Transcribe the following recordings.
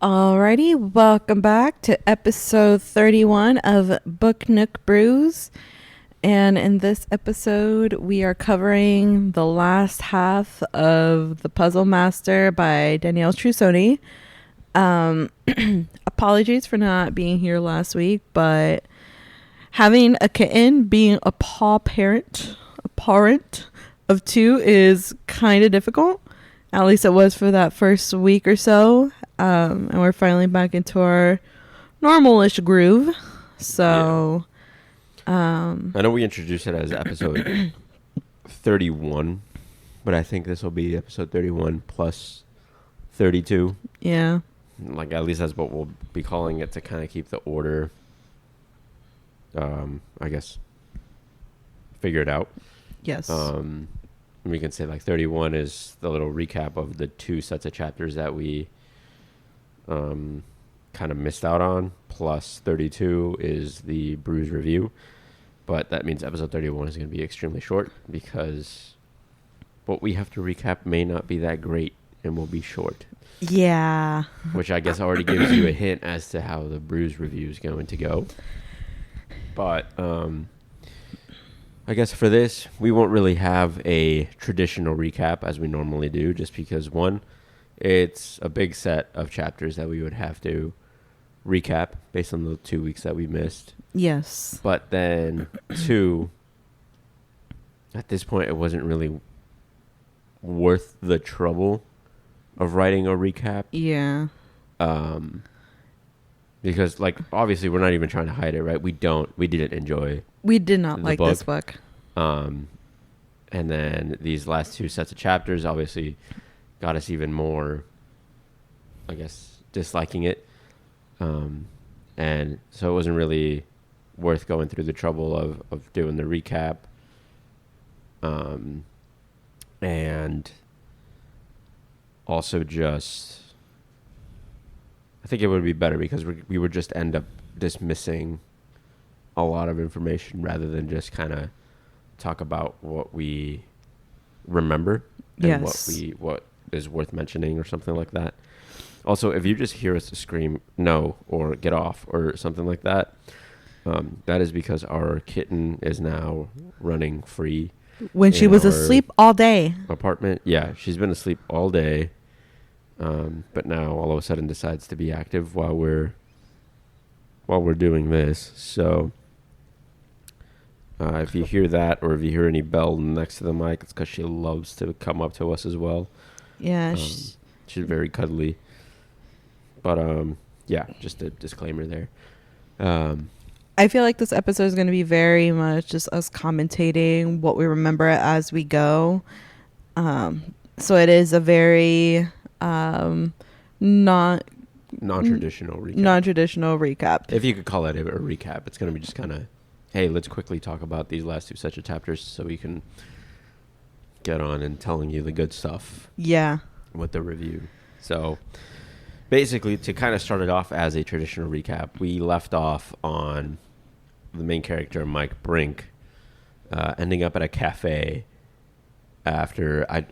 Alrighty, welcome back to episode 31 of Book Nook Brews. And in this episode, we are covering the last half of The Puzzle Master by Danielle Trussoni. Apologies for not being here last week, but having a kitten, being a parent of two is kind of difficult. At least it was for that first week or so. And we're finally back into our normal-ish groove. So, I know we introduced it as episode 31, but I think this will be episode 31 plus 32. yeah. Like, at least that's what we'll be calling it to kind of keep the order, I guess, figured out. Yes. We can say, like, 31 is the little recap of the two sets of chapters that we kind of missed out on, plus 32 is the Brews review. But that means episode 31 is going to be extremely short because what we have to recap may not be that great and will be short. Yeah. Which I guess already gives you a hint as to how the Brews review is going to go. But I guess for this, we won't really have a traditional recap as we normally do, just because, one, it's a big set of chapters that we would have to recap based on the 2 weeks that we missed. Yes. But then, two, at this point, it wasn't really worth the trouble of writing a recap. Yeah. Because, like, obviously, we're not even trying to hide it, right? We didn't enjoy. We did not like book. this book. And then these last two sets of chapters obviously got us even more, I guess, disliking it. And so it wasn't really worth going through the trouble of doing the recap. And also just, I think it would be better because we would just end up dismissing a lot of information rather than just kind of talk about what we remember and Yes. what is worth mentioning or something like that. Also, if you just hear us scream no or get off or something like that, that is because our kitten is now running free. When she in was our asleep all day. apartment. Yeah, she's been asleep all day, but now all of a sudden decides to be active while we're doing this. So if you hear that or if you hear any bell next to the mic, it's because she loves to come up to us as well. Yeah. She's very cuddly. But yeah, just a disclaimer there. I feel like this episode is going to be very much just us commentating what we remember as we go. So it is a very non-traditional recap. If you could call it a recap, it's going to be just kind of, hey, let's quickly talk about these last two sets of chapters so we can get on and telling you the good stuff. Yeah. With the review. So basically, to kind of start it off as a traditional recap, we left off on the main character, Mike Brink, ending up at a cafe after I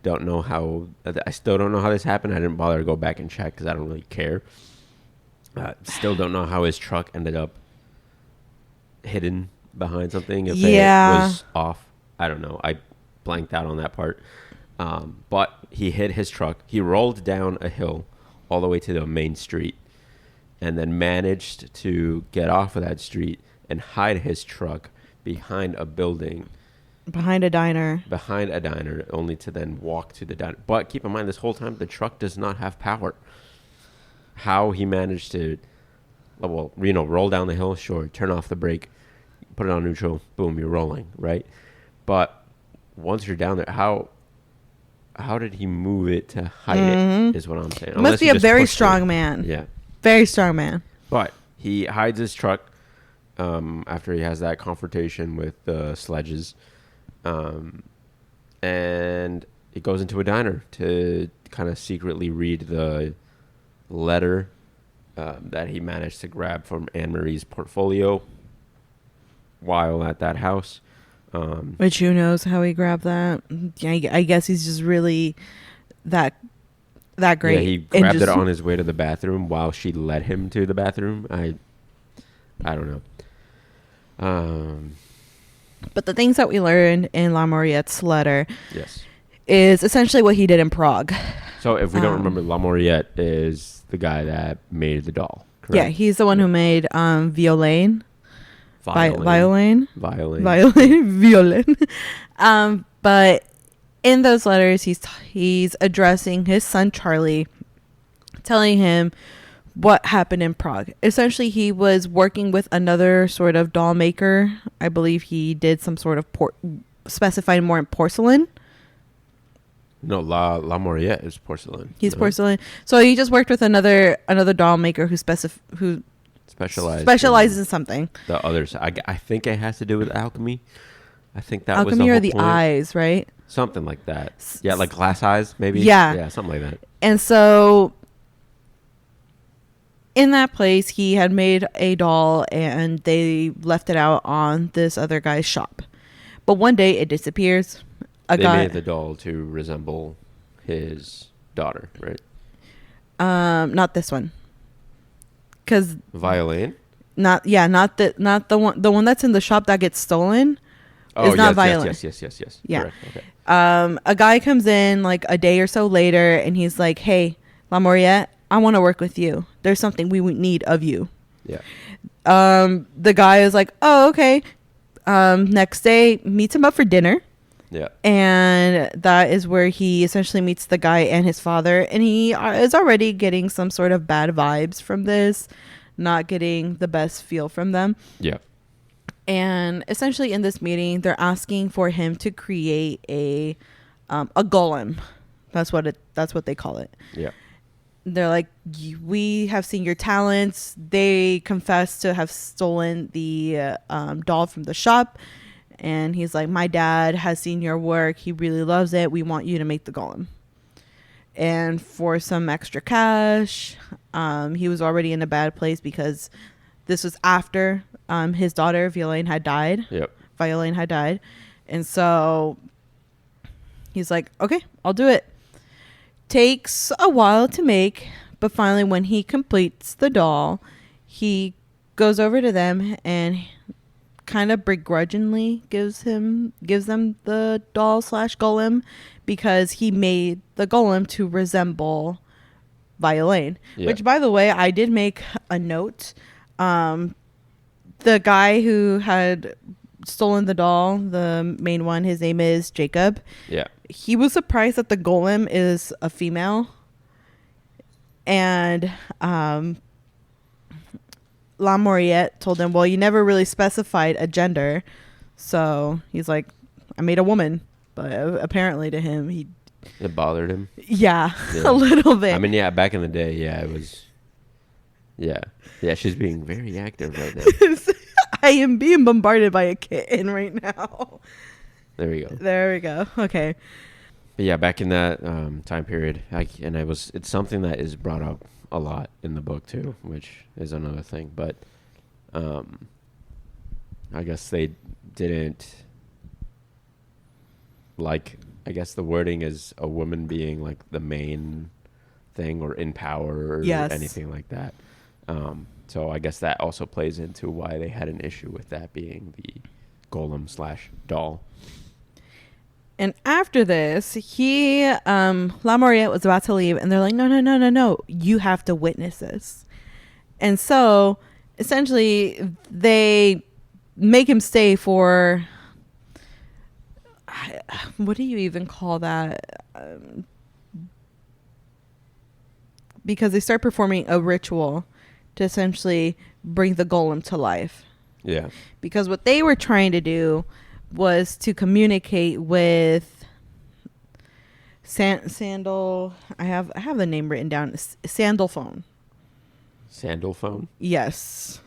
don't know how, I still don't know how this happened. I didn't bother to go back and check because I don't really care. Still don't know how his truck ended up hidden behind something. If it was off, I don't know. I blanked out on that part. But he hid his truck. He rolled down a hill all the way to the main street and then managed to get off of that street and hide his truck behind a building. Behind a diner, only to then walk to the diner. But keep in mind, this whole time, the truck does not have power. How he managed to, roll down the hill, sure, turn off the brake, put it on neutral, boom, you're rolling, right? But once you're down there, how did he move it to hide it, is what I'm saying. He must be a very strong man. Yeah. Very strong man. But he hides his truck after he has that confrontation with the sledges. And he goes into a diner to kind of secretly read the letter that he managed to grab from Anne-Marie's portfolio while at that house. Which, who knows how he grabbed that? I guess he's just really that that great. Yeah, he And grabbed it just- on his way to the bathroom while she led him to the bathroom. I don't know. But the things that we learned in Lamoriette's letter Yes. is essentially what he did in Prague. So if we don't remember, Lamoriette is the guy that made the doll. Correct? Yeah, he's the one who made Violain. Violin. Violin. But in those letters, he's addressing his son Charlie, telling him what happened in Prague. Essentially, he was working with another sort of doll maker. I believe he did some sort of specified more in porcelain. No, Lamoriette is porcelain. He's porcelain. So he just worked with another doll maker who specializes in something. The others, I think it has to do with alchemy. I think that was Alchemy the or whole the point. eyes, right? Something like that. Yeah, like glass eyes, maybe. Yeah, something like that. And so in that place, he had made a doll and they left it out on this other guy's shop. But one day it disappears. They made the doll to resemble his daughter, right? Not this one. Cuz Violin? not the one that's in the shop that gets stolen. Oh, is not yes, Violin. Yes. Yeah. Correct. Okay. A guy comes in like a day or so later and he's like, "Hey, Lamoriette, I want to work with you. There's something we would need of you." Yeah. The guy is like, "Oh, okay." Next day, meets him up for dinner. Yeah. And that is where he essentially meets the guy and his father. And he is already getting some sort of bad vibes from this, not getting the best feel from them. Yeah. And essentially in this meeting, they're asking for him to create a golem. That's what they call it. Yeah. They're like, we have seen your talents. They confess to have stolen the doll from the shop. And he's like, my dad has seen your work. He really loves it. We want you to make the golem. And for some extra cash, he was already in a bad place because this was after his daughter, Violain, had died. Yep. Violain had died. And so he's like, okay, I'll do it. Takes a while to make, but finally when he completes the doll, he goes over to them and kind of begrudgingly gives them the doll / golem because he made the golem to resemble Violain. Yeah. Which, by the way, I did make a note. The guy who had stolen the doll, the main one, his name is Jacob. Yeah. He was surprised that the golem is a female. And Lamoriette told him, well, you never really specified a gender. So he's like, I made a woman. But apparently to him, It bothered him. Yeah, Yeah. a little bit. I mean, yeah, back in the day, yeah, it was. Yeah. Yeah, she's being very active right now. I am being bombarded by a kitten right now. There we go. There we go. Okay. But yeah, back in that time period, it's something that is brought up a lot in the book too, which is another thing. But I guess they didn't like. I guess the wording is a woman being like the main thing or in power or Yes. anything like that. So I guess that also plays into why they had an issue with that being the golem / doll. And after this, Lamoriette was about to leave, and they're like, no, you have to witness this. And so, essentially, they make him stay for, what do you even call that? Because they start performing a ritual to essentially bring the golem to life. Yeah. Because what they were trying to do was to communicate with Sandal. I have the name written down. Sandal phone. Sandal phone? Yes.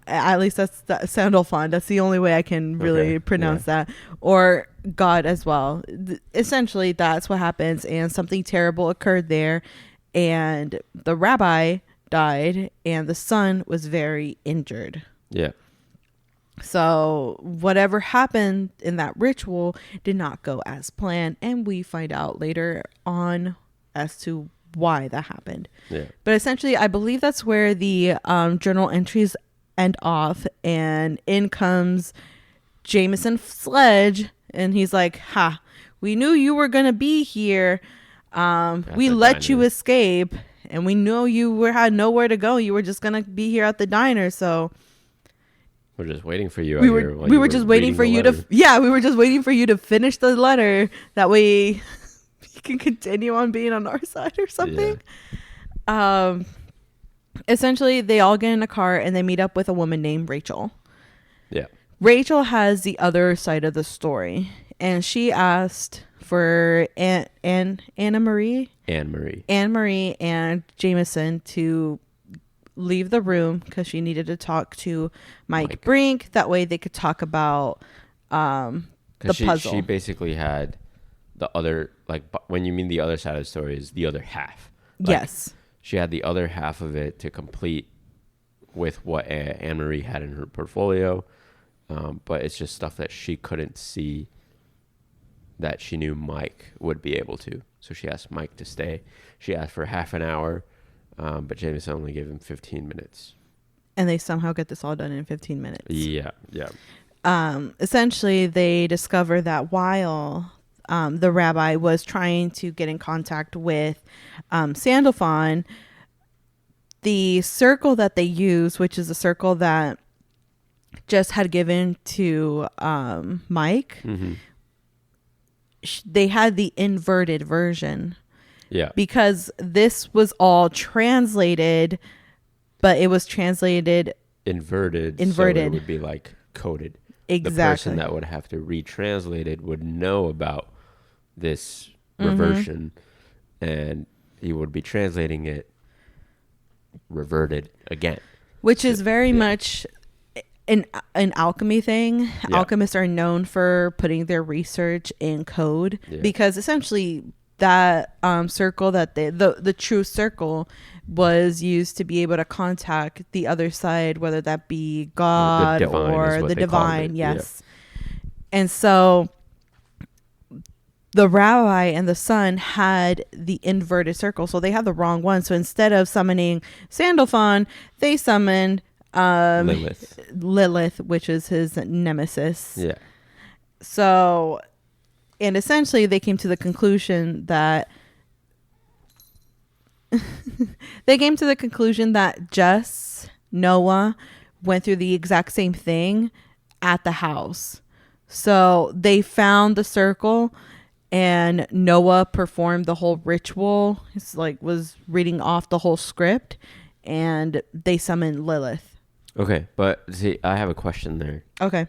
At least that's Sandal phone. That's the only way I can really pronounce that. Or God as well. Essentially, that's what happens. And something terrible occurred there. And the rabbi died. And the son was very injured. Yeah. So whatever happened in that ritual did not go as planned. And we find out later on as to why that happened. Yeah. But essentially, I believe that's where the journal entries end off, and in comes Jameson Sledge, and he's like, "Ha, we knew you were gonna be here. We let you escape, and we know you had nowhere to go. You were just gonna be here at the diner, so we're just waiting for you. We were just waiting for you to. Yeah, we were just waiting for you to finish the letter. That way, you can continue on being on our side or something." Yeah. Essentially, they all get in a car and they meet up with a woman named Rachel. Yeah. Rachel has the other side of the story, and she asked for Anne Marie and Jameson to leave the room because she needed to talk to Mike Brink. That way they could talk about the puzzle. She basically had the other, like, when you mean the other side of the story, is the other half. Like, yes. She had the other half of it to complete with what Anne Marie had in her portfolio. But it's just stuff that she couldn't see that she knew Mike would be able to. So she asked Mike to stay. She asked for half an hour, but Jameson only gave him 15 minutes. And they somehow get this all done in 15 minutes. Yeah. Essentially, they discover that while the rabbi was trying to get in contact with Sandalphon, the circle that they use, which is a circle that Jess had given to Mike, they had the inverted version. Yeah. Because this was all translated, but it was translated inverted. So it would be like coded. Exactly. The person that would have to retranslate it would know about this reversion, and he would be translating it reverted again. Which is very much an alchemy thing. Yeah. Alchemists are known for putting their research in code, because essentially that circle that the true circle was used to be able to contact the other side, whether that be God or the divine. Yes. Yeah. And so the rabbi and the son had the inverted circle, so they had the wrong one. So instead of summoning Sandalphon, they summoned Lilith, which is his nemesis. Yeah. So, and essentially they came to the conclusion that Jess, Noah went through the exact same thing at the house. So they found the circle, and Noah performed the whole ritual. It's like was reading off the whole script, and they summoned Lilith. Okay, but see, I have a question there. Okay.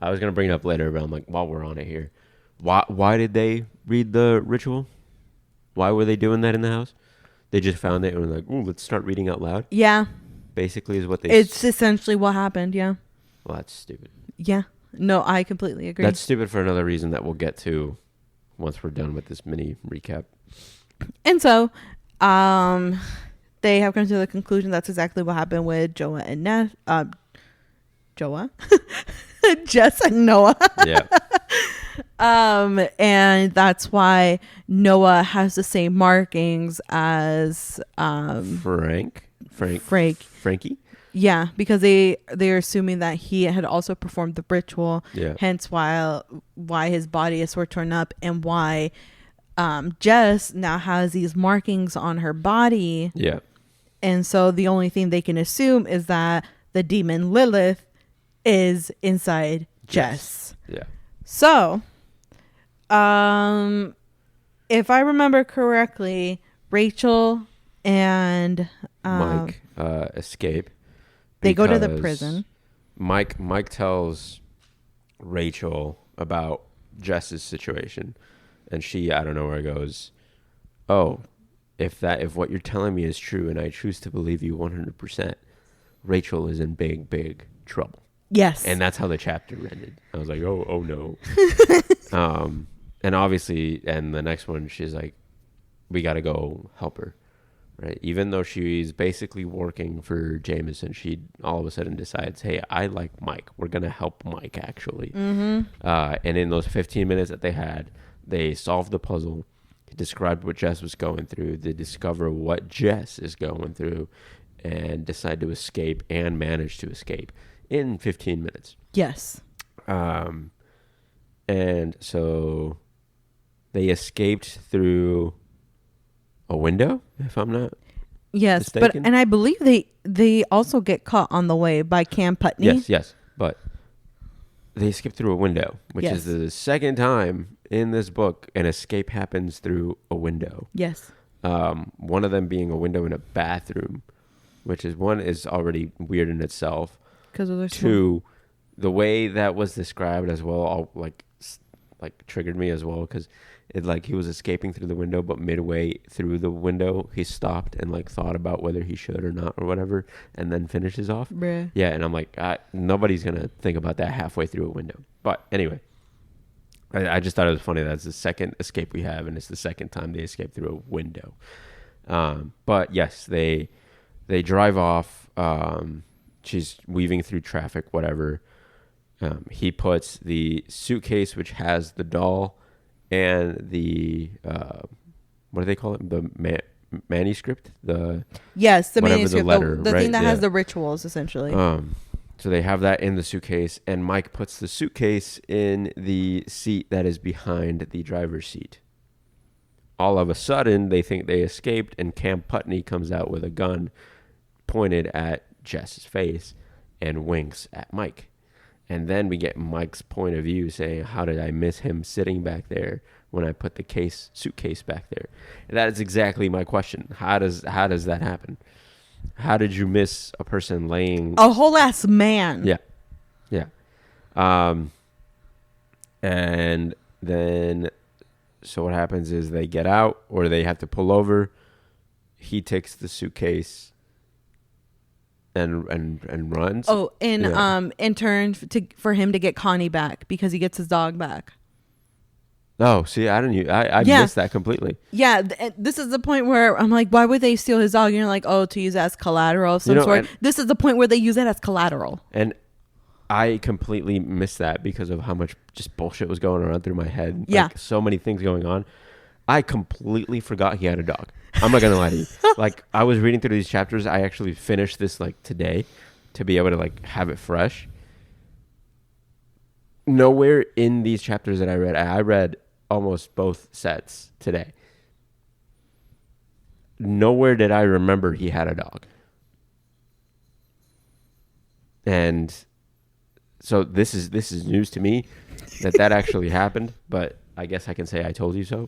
I was gonna bring it up later, but I'm like, while we're on it here, why did they read the ritual? Why were they doing that in the house? They just found it and were like, "Ooh, let's start reading out loud." Yeah. Basically, is what they. It's essentially what happened. Yeah. Well, that's stupid. Yeah. No, I completely agree. That's stupid for another reason that we'll get to once we're done with this mini recap. And so, they have come to the conclusion that's exactly what happened with Joah and Jess and Noah. Yeah. And that's why Noah has the same markings as Frankie. Yeah, because they're assuming that he had also performed the ritual. Yeah. Hence why his body is so torn up, and why Jess now has these markings on her body. Yeah. And so the only thing they can assume is that the demon Lilith is inside Jess. Yeah. So, if I remember correctly, Rachel and Mike escape. They go to the prison. Mike tells Rachel about Jess's situation, and she, I don't know where, goes, "Oh, if what you're telling me is true, and I choose to believe you 100%, Rachel is in big trouble." Yes. And that's how the chapter ended. I was like, oh no. And obviously, and the next one, she's like, "We got to go help her." Right. Even though she's basically working for Jameson, she all of a sudden decides, "Hey, I like Mike. We're going to help Mike, actually." Mm-hmm. And in those 15 minutes that they had, they solved the puzzle. He described what Jess was going through. They discover what Jess is going through and decide to escape and manage to escape in 15 minutes. Yes. And so they escaped through a window, if I'm not Yes, mistaken. but and I believe they also get caught on the way by Cam Putney. Yes, but they escaped through a window, which Yes. is the second time in this book an escape happens through a window. Yes. One of them being a window in a bathroom, which is one is already weird in itself. Because of their Two, the way that was described as well, all like triggered me as well, because it like he was escaping through the window, but midway through the window he stopped and like thought about whether he should or not or whatever, and then finishes off. Bruh. Yeah, and I'm like, nobody's gonna think about that halfway through a window. But anyway, I just thought it was funny. That's the second escape we have, and it's the second time they escaped through a window. But yes, they drive off. She's weaving through traffic, whatever. He puts the suitcase, which has the doll and the what do they call it? The manuscript. Yes, the whatever manuscript, the letter, the right? thing that Yeah. has the rituals, essentially. So they have that in the suitcase, and Mike puts the suitcase in the seat that is behind the driver's seat. All of a sudden, they think they escaped, and Cam Putney comes out with a gun pointed at Jess's face and winks at Mike. And then we get Mike's point of view saying, how did I miss him sitting back there when I put the suitcase back there? And that is exactly my question. How does that happen? How did you miss a person laying... A whole ass man. Yeah. Yeah. And then, so what happens is they get out, or they have to pull over. He takes the suitcase and runs. Oh, and Yeah. in turn for him to get Connie back because he gets his dog back. Oh, see, I Yeah. missed that completely. Yeah, this is the point where I'm like, why would they steal his dog? And you're like, oh, to use as collateral of some sort. This is the point where they use it as collateral. And I completely missed that because of how much just bullshit was going around through my head. Yeah. Like, so many things going on. I completely forgot he had a dog. I'm not going to lie to you. Like, I was reading through these chapters. I actually finished this, like, today to be able to, like, have it fresh. Nowhere in these chapters that I read almost both sets today. Nowhere did I remember he had a dog. And so this is news to me that actually happened, but I guess I can say I told you so.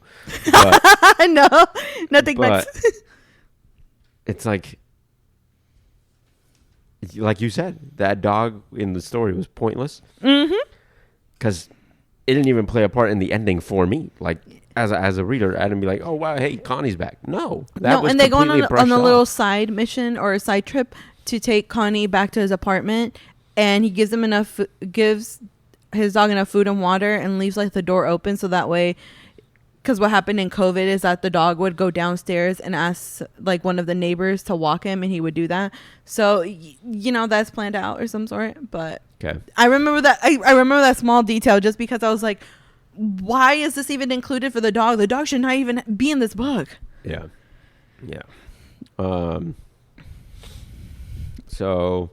But, No, nothing but it's like you said, that dog in the story was pointless. Mm-hmm. Because it didn't even play a part in the ending for me. Like, as a reader, I didn't be like, oh, wow, hey, Connie's back. No. And they go on a little off. side mission or a side trip to take Connie back to his apartment, and he gives gives his dog enough food and water and leaves like the door open so that way, because what happened in COVID is that the dog would go downstairs and ask like one of the neighbors to walk him, and he would do that. So that's planned out or some sort. But Okay. I remember that. I remember that small detail just because I was like, why is this even included for the dog? The dog should not even be in this book. Yeah. Yeah. So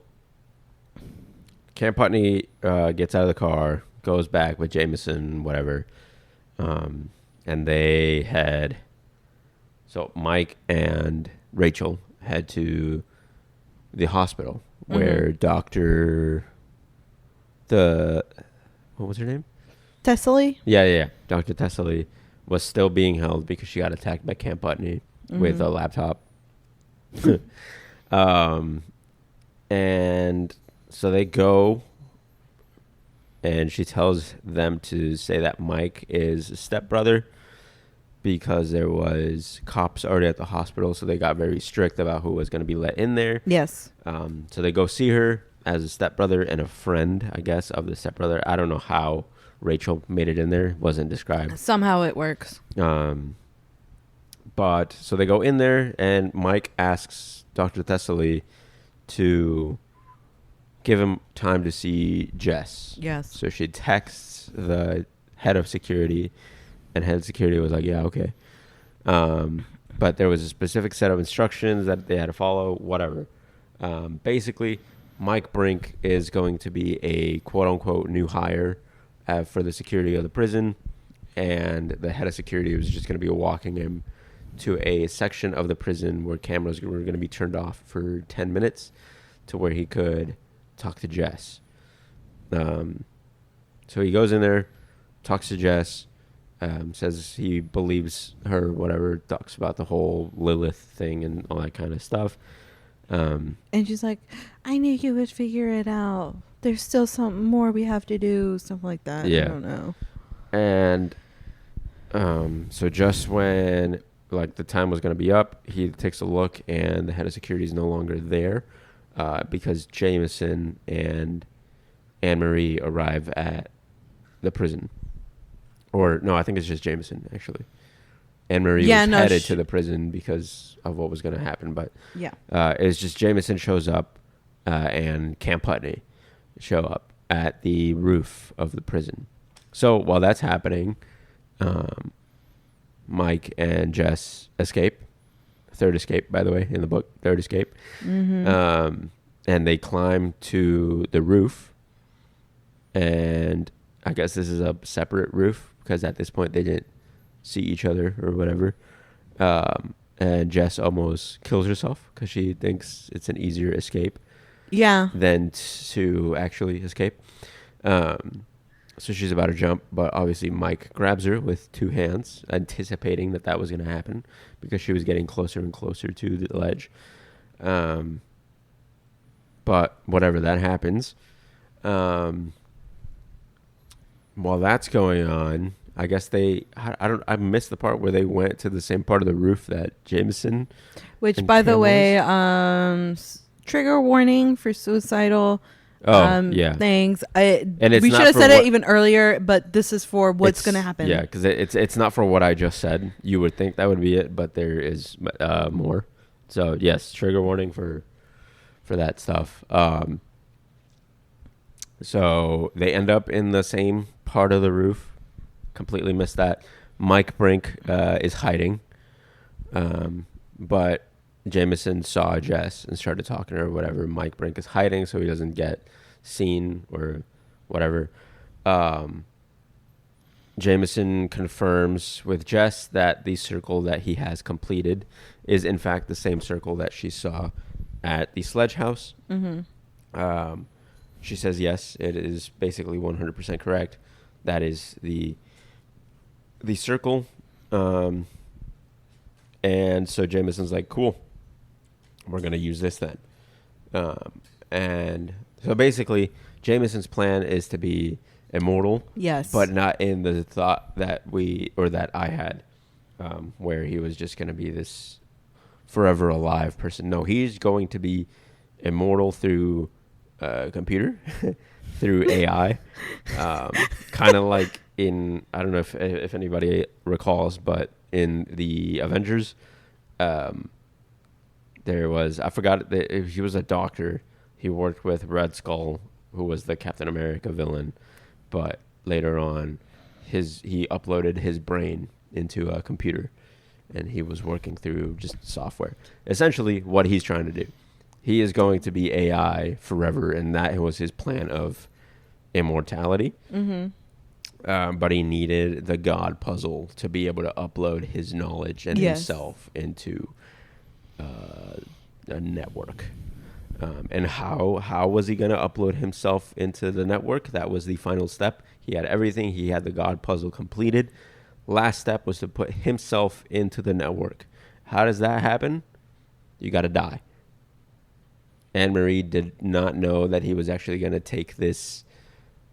Cam Putney gets out of the car, goes back with Jameson, whatever. And they head. So Mike and Rachel head to the hospital where what was her name? Thessaly? Yeah. Dr. Thessaly was still being held because she got attacked by Cam Putney with a laptop. And so they go, and she tells them to say that Mike is a stepbrother because there was cops already at the hospital, so they got very strict about who was going to be let in there. Yes. So they go see her as a stepbrother and a friend, I guess, of the stepbrother. I don't know how Rachel made it in there. It wasn't described. Somehow it works. But so they go in there, and Mike asks Dr. Thessaly to give him time to see Jess. Yes. So she texts the head of security, and head of security was like, yeah, okay. But there was a specific set of instructions that they had to follow, whatever. Basically, Mike Brink is going to be a quote-unquote new hire for the security of the prison, and the head of security was just going to be walking him to a section of the prison where cameras were going to be turned off for 10 minutes to where he could talk to Jess. So he goes in there, talks to Jess, says he believes her, whatever, talks about the whole Lilith thing and all that kind of stuff. And she's like, I knew you would figure it out. There's still something more we have to do, something like that. Yeah. I don't know. And so just when like the time was going to be up, he takes a look and the head of security is no longer there because Jameson and Anne-Marie arrive at the prison. Or no, I think it's just Jameson actually. Anne-Marie was headed to the prison because of what was going to happen, but yeah, it's just Jameson shows up and Camp Putney show up at the roof of the prison. So while that's happening, Mike and Jess escape. Third escape, by the way, in the book. Third escape. Mm-hmm. And they climb to the roof. And I guess this is a separate roof because at this point they didn't see each other or whatever. And Jess almost kills herself because she thinks it's an easier escape. Yeah. Than to actually escape. So she's about to jump, but obviously Mike grabs her with two hands, anticipating that was going to happen because she was getting closer and closer to the ledge. But whatever, that happens. While that's going on, I guess I missed the part where they went to the same part of the roof that Jameson. Which, by the way, trigger warning for suicidal things. We should have said it even earlier, but this is for what's going to happen. Yeah, because it's not for what I just said. You would think that would be it, but there is more. So yes, trigger warning for that stuff. So they end up in the same part of the roof. Completely missed that. Mike Brink is hiding, but Jameson saw Jess and started talking to her or whatever. Mike Brink is hiding so he doesn't get seen or whatever. Jameson confirms with Jess that the circle that he has completed is in fact the same circle that she saw at the sledge house. Mm-hmm. She says yes, it is basically 100% correct. That is the circle. And so Jameson's like, cool, we're going to use this then. And so basically, Jameson's plan is to be immortal. Yes. But not in the thought that I had, where he was just going to be this forever alive person. No, he's going to be immortal through computer, through AI. Kind of like in, I don't know if anybody recalls, but in the Avengers, there was, I forgot, he was a doctor. He worked with Red Skull, who was the Captain America villain, but later on, he uploaded his brain into a computer, and he was working through just software. Essentially, what he's trying to do, he is going to be AI forever, and that was his plan of immortality. Mm-hmm. But he needed the God puzzle to be able to upload his knowledge and himself into a network. And how was he going to upload himself into the network? That was the final step. He had everything. He had the God puzzle completed. Last step was to put himself into the network. How does that happen? You got to die. Anne-Marie did not know that he was actually going to take this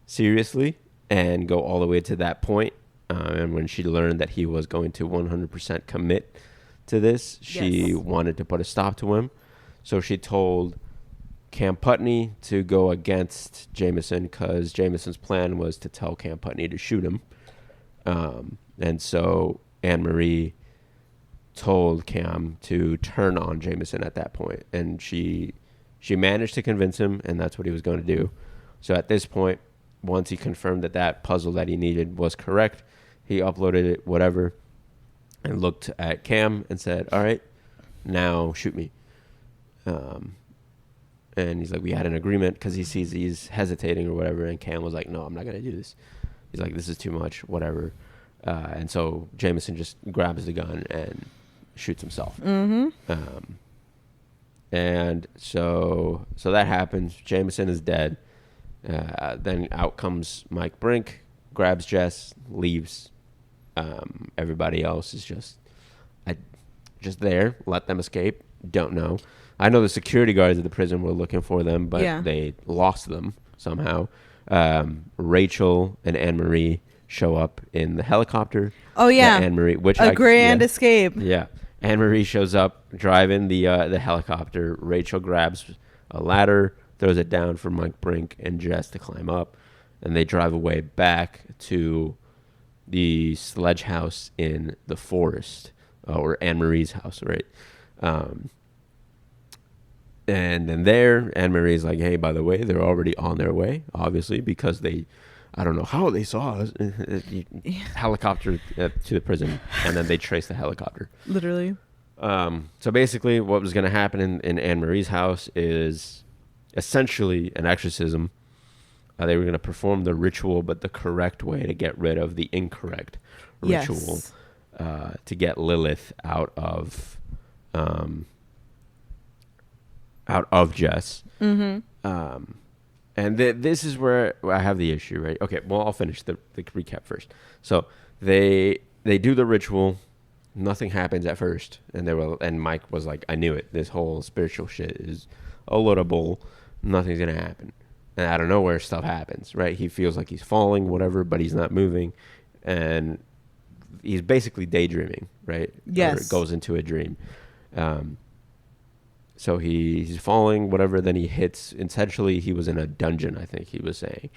seriously and go all the way to that point. And when she learned that he was going to 100% commit to this, she wanted to put a stop to him. So she told Camp Putney to go against Jameson because Jameson's plan was to tell Camp Putney to shoot him. And so Anne-Marie told Cam to turn on Jameson at that point. And she managed to convince him, and that's what he was going to do. So at this point, once he confirmed that puzzle that he needed was correct, he uploaded it, whatever. and looked at Cam and said, "All right, now shoot me." And he's like, "We had an agreement," because he sees he's hesitating or whatever. And Cam was like, "No, I'm not going to do this." He's like, "This is too much, whatever." And so Jameson just grabs the gun and shoots himself. And so that happens. Jameson is dead. Then out comes Mike Brink, grabs Jess, leaves. Everybody else is just there. Let them escape. Don't know. I know the security guards at the prison were looking for them, but they lost them somehow. Rachel and Anne-Marie show up in the helicopter. Oh yeah, Anne-Marie, which grand escape. Yeah, Anne-Marie shows up driving the helicopter. Rachel grabs a ladder, throws it down for Mike Brink and Jess to climb up, and they drive away back to the Sledge house in the forest, or Anne-Marie's house, right? And then there, Anne-Marie's like, "Hey, by the way, they're already on their way, obviously, because I don't know how they saw us, helicopter to the prison, and then they traced the helicopter." Literally. So basically, what was going to happen in Anne-Marie's house is essentially an exorcism. They were going to perform the ritual, but the correct way to get rid of the incorrect ritual, to get Lilith out of Jess. And this is where I have the issue, right? Okay, well, I'll finish the recap first. So they do the ritual. Nothing happens at first, and Mike was like, "I knew it. This whole spiritual shit is a load of bull. Nothing's gonna happen." And out of nowhere, stuff happens, right? He feels like he's falling, whatever, but he's not moving, and he's basically daydreaming, right? Yes. Or goes into a dream. So he's falling, whatever. Then he hits. Essentially, he was in a dungeon, I think he was saying,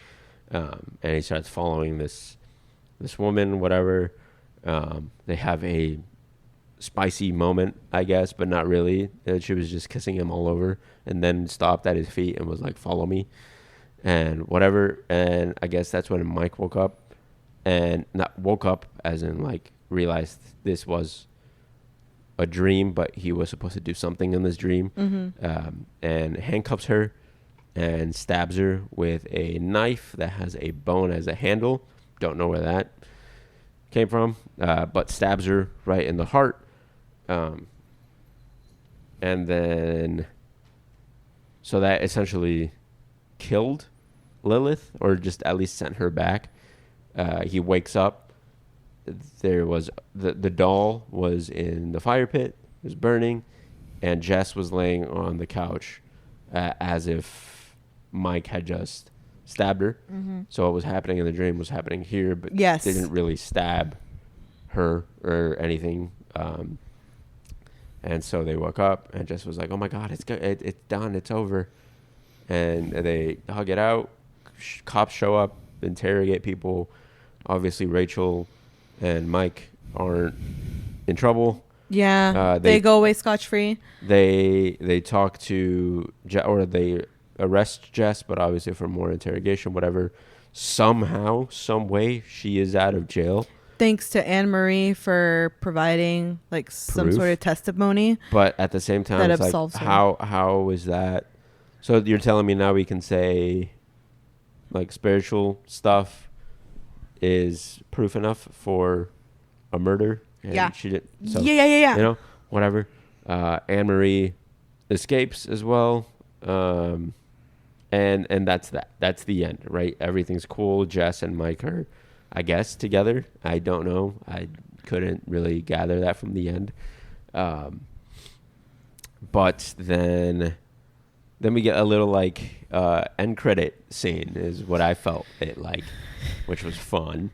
and he starts following this woman, whatever. They have a spicy moment, I guess, but not really. She was just kissing him all over, and then stopped at his feet and was like, "Follow me," and whatever. And I guess that's when Mike woke up, and not woke up as in like realized this was a dream, but he was supposed to do something in this dream, and handcuffs her and stabs her with a knife that has a bone as a handle. Don't know where that came from, but stabs her right in the heart. And then, so that essentially killed Lilith, or just at least sent her back. He wakes up. There was the doll was in the fire pit, it was burning, and Jess was laying on the couch as if Mike had just stabbed her. So what was happening in the dream was happening here, but didn't really stab her or anything. And so they woke up, and Jess was like, "Oh my God, it's done, it's over." And they hug it out. Cops show up, interrogate people. Obviously, Rachel and Mike aren't in trouble. Yeah, they go away scotch-free. They talk to or they arrest Jess, but obviously for more interrogation, whatever. Somehow, some way, she is out of jail. Thanks to Anne-Marie for providing like some sort of testimony. But at the same time, it's like, how is that? So you're telling me now we can say like spiritual stuff is proof enough for a murder? And she didn't. So, yeah. You know, whatever. Anne-Marie escapes as well. And that's that. That's the end, right? Everything's cool. Jess and Mike are, I guess, together. I don't know. I couldn't really gather that from the end. But then we get a little like end credit scene is what I felt it like, which was fun.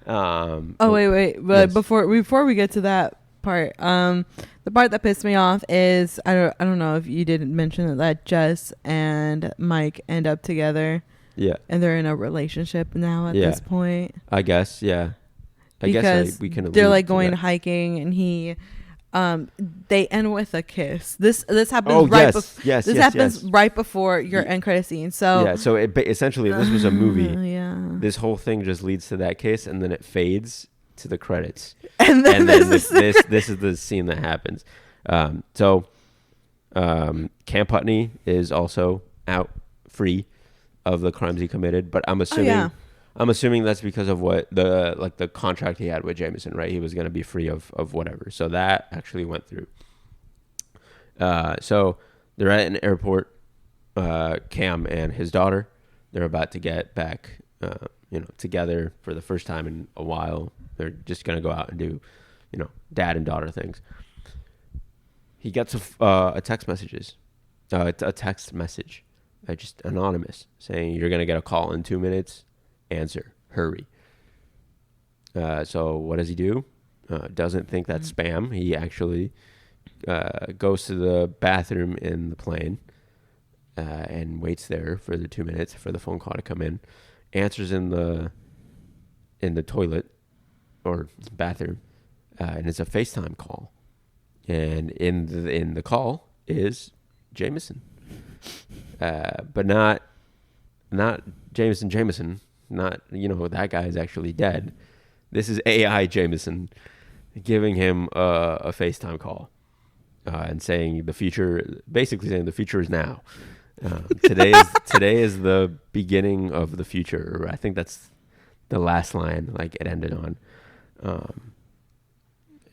Wait. But yes. before we get to that part, the part that pissed me off is I don't know if you didn't mention that Jess and Mike end up together. Yeah. And they're in a relationship now at this point. I guess, yeah. We can. They're like going hiking, and they end with a kiss. This happens happens right before your end credit scene. So yeah. So essentially, if this was a movie, this whole thing just leads to that kiss, and then it fades to the credits, And then, this is the scene that happens. Cam Putney is also out free of the crimes he committed, but I'm assuming that's because of what the contract he had with Jameson, right? He was going to be free of whatever. So that actually went through. So they're at an airport, Cam and his daughter, they're about to get back, together for the first time in a while. They're just going to go out and do, dad and daughter things. He gets a text message, just anonymous, saying you're going to get a call in 2 minutes. Answer, hurry. So what does he do? Doesn't think that's spam. He actually goes to the bathroom in the plane and waits there for the 2 minutes for the phone call to come in. Answers in the toilet or bathroom, and it's a FaceTime call. And in the call is Jameson, but not Jameson. Not, that guy is actually dead. This is AI Jameson giving him a FaceTime call and saying the future is now. Today is the beginning of the future. I think that's the last line, like it ended on.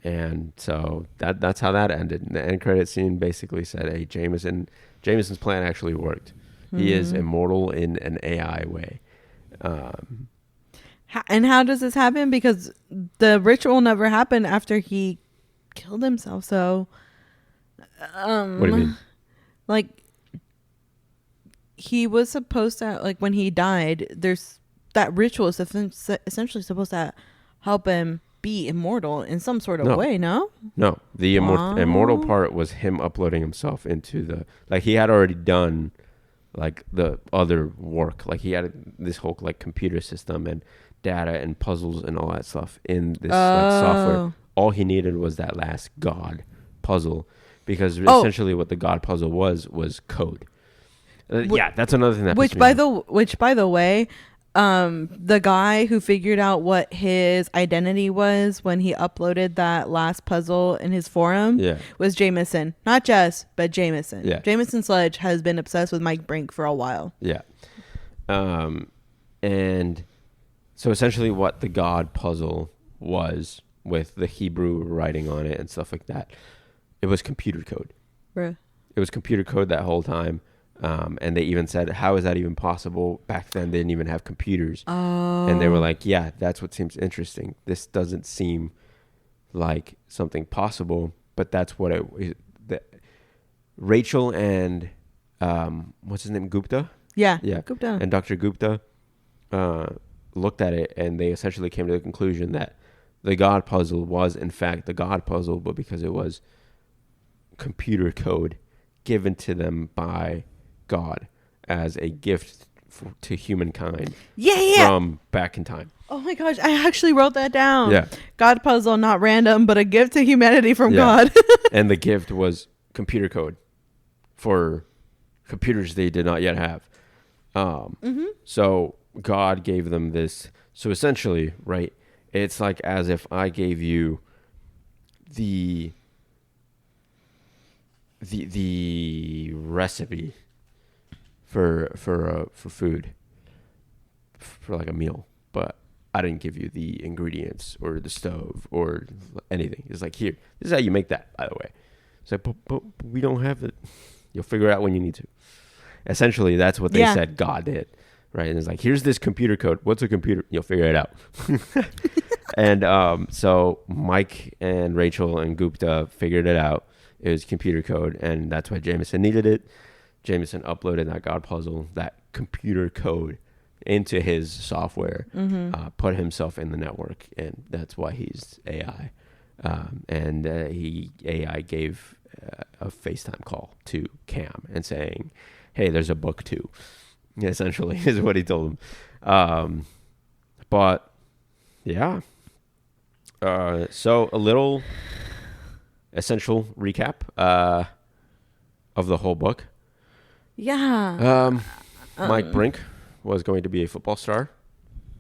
And so that's how that ended. And the end credit scene basically said, hey, Jameson's plan actually worked. Mm-hmm. He is immortal in an AI way. And how does this happen? Because the ritual never happened after he killed himself. So, what do you mean? Like, he was supposed to, like, when he died, there's that ritual is essentially supposed to help him be immortal in some sort of way. No, the immortal part was him uploading himself into he had already done like the other work. Like he had this whole like computer system and data and puzzles and all that stuff in this software. All he needed was that last God puzzle, because essentially what the God puzzle was code. That's another thing that which by the way, the guy who figured out what his identity was when he uploaded that last puzzle in his forum was Jameson. Not Jess, but Jameson. Yeah. Jameson Sledge has been obsessed with Mike Brink for a while. Yeah. And so essentially what the God puzzle was, with the Hebrew writing on it and stuff like that, it was computer code. Bruh. It was computer code that whole time. And they even said, how is that even possible? Back then, they didn't even have computers. And they were like, yeah, that's what seems interesting. This doesn't seem like something possible, but that's what Rachel and, what's his name? Gupta? Yeah. Gupta. And Dr. Gupta looked at it, and they essentially came to the conclusion that the God puzzle was, in fact, the God puzzle, but because it was computer code given to them by God as a gift to humankind from back in time. Oh my gosh, I actually wrote that down. Yeah. God puzzle, not random, but a gift to humanity from God. And the gift was computer code for computers they did not yet have. So God gave them this. So essentially, right, it's like as if I gave you the recipe for food, for like a meal, but I didn't give you the ingredients or the stove or anything. It's like, here, this is how you make that, by the way. It's like, but we don't have it. You'll figure it out when you need to. Essentially, that's what they said God did, right? And it's like, here's this computer code. What's a computer? You'll figure it out. And so Mike and Rachel and Gupta figured it out. It was computer code, and that's why Jameson needed it. Jameson uploaded that God puzzle, that computer code, into his software, put himself in the network, and that's why he's AI. And AI gave a FaceTime call to Cam and saying, hey, there's a book too, essentially, is what he told him. But, yeah. So a little essential recap of the whole book. Yeah. Mike Brink was going to be a football star,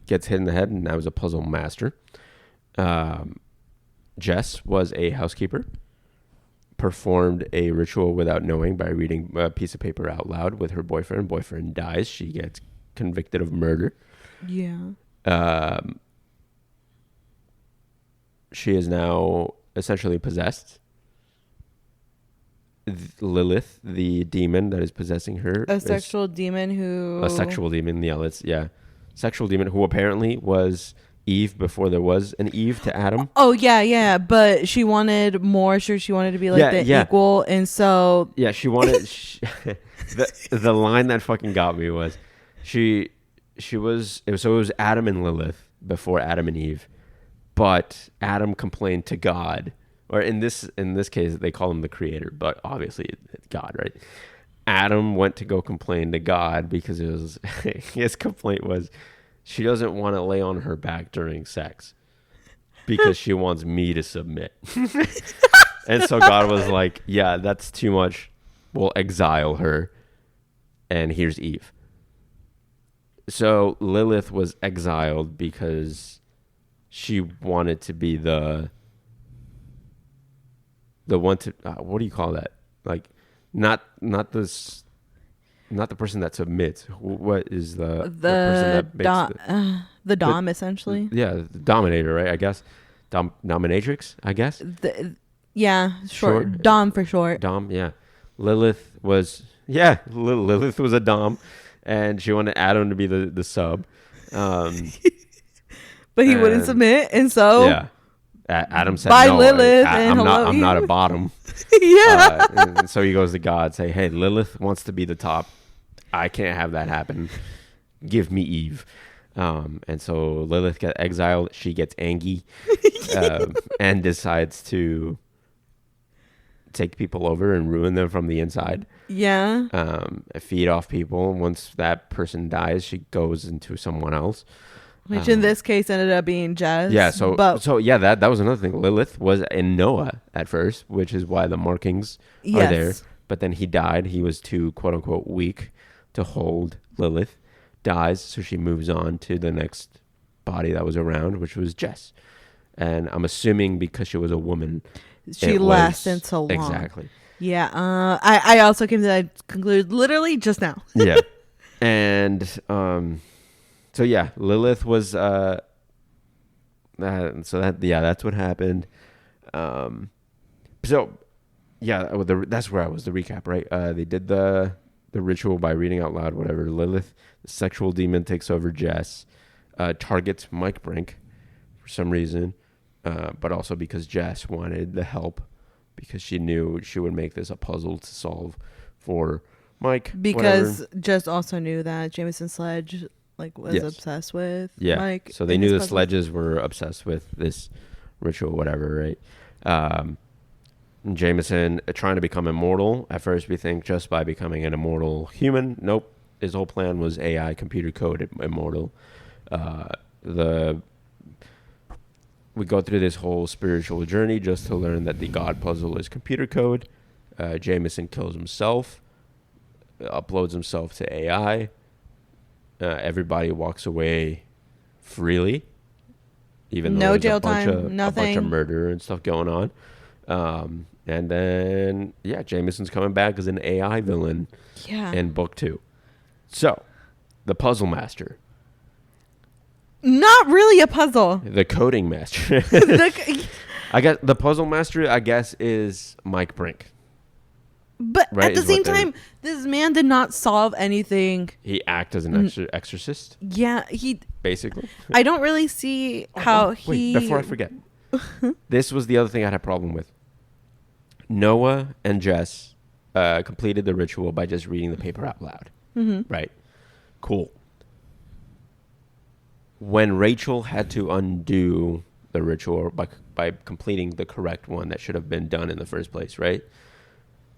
gets hit in the head, and now he's a puzzle master. Jess was a housekeeper, performed a ritual without knowing by reading a piece of paper out loud with her boyfriend. Boyfriend dies. She gets convicted of murder. Yeah. She is now essentially possessed. Lilith, the demon that is possessing her, A sexual demon who... A sexual demon, sexual demon who apparently was Eve before there was an Eve to Adam. Oh, yeah, but she wanted more. Sure, she wanted to be like equal, and so... Yeah, she wanted... the line that fucking got me was, it was Adam and Lilith before Adam and Eve, but Adam complained to God, or in this case they call him the creator, but obviously it's God, right? Adam went to go complain to God because it was his complaint was she doesn't want to lay on her back during sex because she wants me to submit. And so God was like, yeah, that's too much. We'll exile her. And here's Eve. So Lilith was exiled because she wanted to be the one to what do you call that? Like not the person that submits. What is the person that makes the dom essentially? Yeah, the dominator, right? I guess dominatrix. I guess. Short dom for short. Dom, yeah. Lilith was Lilith was a dom, and she wanted Adam to be the sub. But he wouldn't submit, and so Adam said, "Bye, no, Lilith." I'm not a bottom. Yeah. And so he goes to God, say, "Hey, Lilith wants to be the top. I can't have that happen. Give me Eve." And so Lilith gets exiled. She gets angry, and decides to take people over and ruin them from the inside. Yeah. Feed off people. Once that person dies, she goes into someone else. Which in this case ended up being Jess. Yeah, that was another thing. Lilith was in Noah at first, which is why the markings are there. But then he died. He was too, quote unquote, weak to hold Lilith. Dies, so she moves on to the next body that was around, which was Jess. And I'm assuming because she was a woman, she lasted so long. Exactly. Yeah. I also came to that conclusion literally just now. Yeah. And so yeah, Lilith was that's what happened. So yeah, that's where I was, the recap, right? They did the ritual by reading out loud, whatever. Lilith, the sexual demon, takes over Jess, targets Mike Brink for some reason, but also because Jess wanted the help because she knew she would make this a puzzle to solve for Mike. Because Jess also knew that Jameson Sledge was obsessed with Mike. So they knew the Sledges were obsessed with this ritual, whatever, right? Jameson trying to become immortal. At first we think just by becoming an immortal human. Nope. His whole plan was AI, computer code immortal. We go through this whole spiritual journey just to learn that the God puzzle is computer code. Jameson kills himself, uploads himself to AI. Everybody walks away freely, even though there's jail a bunch time, a bunch of murder and stuff going on. And then Jameson's coming back as an AI villain in book 2. So, the puzzle master. Not really a puzzle. The coding master. I guess the puzzle master, I guess, is Mike Brink. But right, at the same time, this man did not solve anything. He acted as an exorcist. Yeah, he basically. I don't really see how he. Wait, before I forget, this was the other thing I had a problem with. Noah and Jess completed the ritual by just reading the paper out loud. Mm-hmm. Right. Cool. When Rachel had to undo the ritual by completing the correct one that should have been done in the first place, right?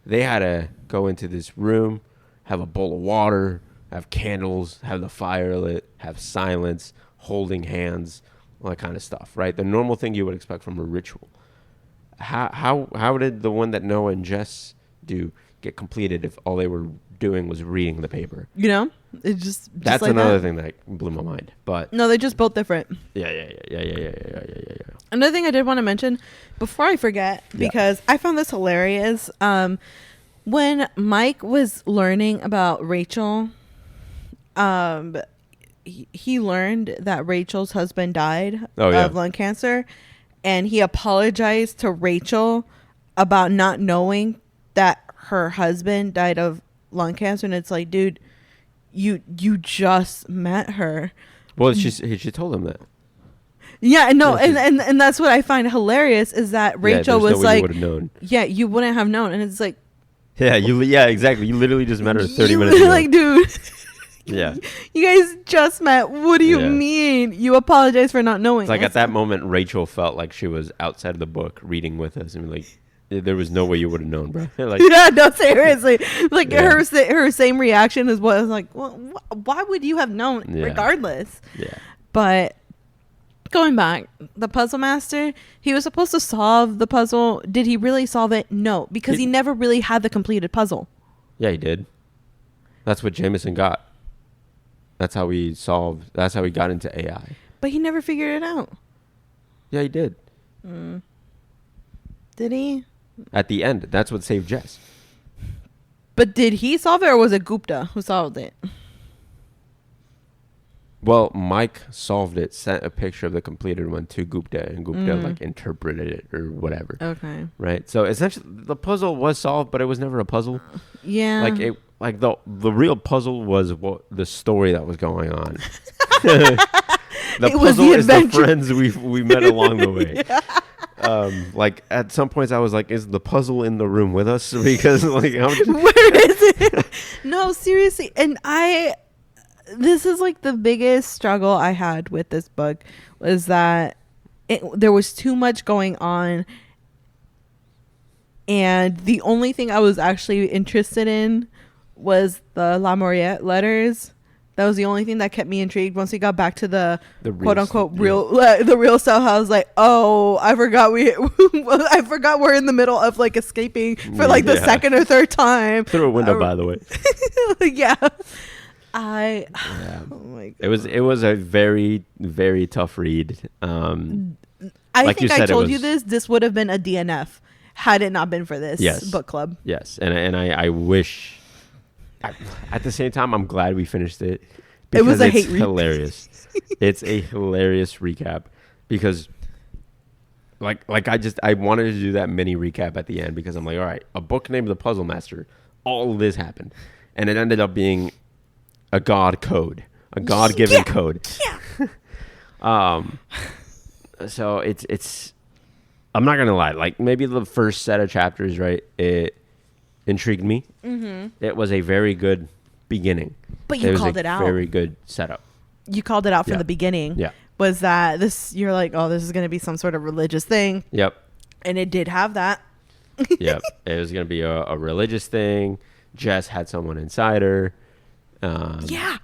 They had to go into this room, have a bowl of water, have candles, have the fire lit, have silence, holding hands, all that kind of stuff, right? The normal thing you would expect from a ritual. How did the one that Noah and Jess get completed if all they were doing was reading the paper? You know, it's just That's like another that. thing that blew my mind. But No, they're just both different. yeah. Another thing I did want to mention before I forget, because I found this hilarious. When Mike was learning about Rachel, he learned that Rachel's husband died of lung cancer, and he apologized to Rachel about not knowing that her husband died of lung cancer. And it's like, dude, you just met her. Well, she told him that. Yeah, no, and that's what I find hilarious is that Rachel was like, yeah, you wouldn't have known. And it's like, yeah, exactly. You literally just met her 30 minutes ago. Like, dude. Yeah. You guys just met. What do you mean? You apologize for not knowing. It's like at that moment, Rachel felt like she was outside of the book reading with us. And like, there was no way you would have known, bro. Like, yeah, no, seriously. Like, her same reaction is what I was like, well, why would you have known regardless? Yeah. But going back, the puzzle master, he was supposed to solve the puzzle. Did he really solve it? No, because he never really had the completed puzzle. Yeah, he did. That's what Jameson got. That's how he got into AI. But he never figured it out. Yeah, he did. Did he? At the end, that's what saved Jess. But did he solve it, or was it Gupta who solved it? Well, Mike solved it, sent a picture of the completed one to Gupta, and Gupta like interpreted it or whatever. Okay. Right. So essentially, the puzzle was solved, but it was never a puzzle. Yeah. Like the real puzzle was the story that was going on. The puzzle is the friends we met along the way. Like at some points I was like, is the puzzle in the room with us? Because like, where is it? No, seriously. And this is like the biggest struggle I had with this book was that there was too much going on. And the only thing I was actually interested in was the La Moriette letters. That was the only thing that kept me intrigued. Once we got back to the quote unquote the real stuff, I was like, oh, I forgot we're in the middle of like escaping for like the second or third time through a window, by the way. Yeah. Oh my God. It was a very, very tough read. I think I told you this would have been a DNF had it not been for this book club. Yes. And I wish at the same time, I'm glad we finished it. Because it was a hate hilarious. It's a hilarious recap because I wanted to do that mini recap at the end because I'm like, all right, a book named The Puzzle Master. All of this happened. And it ended up being a God code, a God-given code. Yeah. So it's I'm not going to lie. Like maybe the first set of chapters, right? It intrigued me. Mm-hmm. It was a very good beginning. But you called it out. Very good setup. You called it out from the beginning. Yeah. Was that this? You're like, oh, this is going to be some sort of religious thing. Yep. And it did have that. Yep. It was going to be a religious thing. Jess had someone inside her. Yeah.